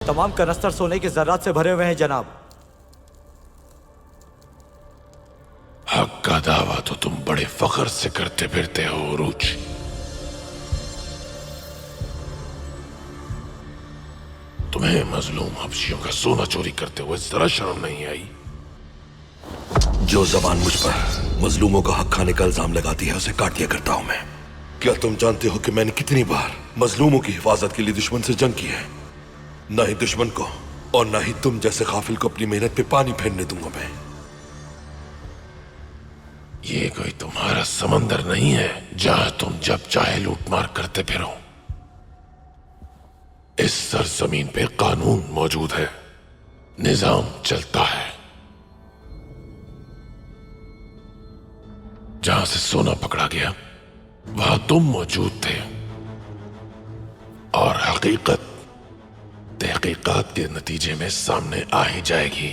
तमाम कनस्तर सोने के जर्रात से भरे हुए हैं जनाब। हक का दावा तो तुम बड़े फख्र से करते फिरते हो उरूज। तुम्हें मजलूम हबशियों का सोना चोरी करते हुए जरा शर्म नहीं आई? जो जबान मुझ पर मजलूमों का हक खाने का इल्जाम लगाती है उसे काट दिया करता हूं मैं। क्या तुम जानते हो कि मैंने कितनी बार मजलूमों की हिफाजत के लिए दुश्मन से जंग की है? ना ही दुश्मन को और ना ही तुम जैसे काफिल को अपनी मेहनत पे पानी फेरने दूंगा मैं। ये कोई तुम्हारा समंदर नहीं है जहां तुम जब चाहे लूटमार करते फिरो। इस सरजमीन पे कानून मौजूद है, निजाम चलता है। जहां से सोना पकड़ा गया वहां तुम मौजूद थे और हकीकत तहकीकात के नतीजे में सामने आ ही जाएगी।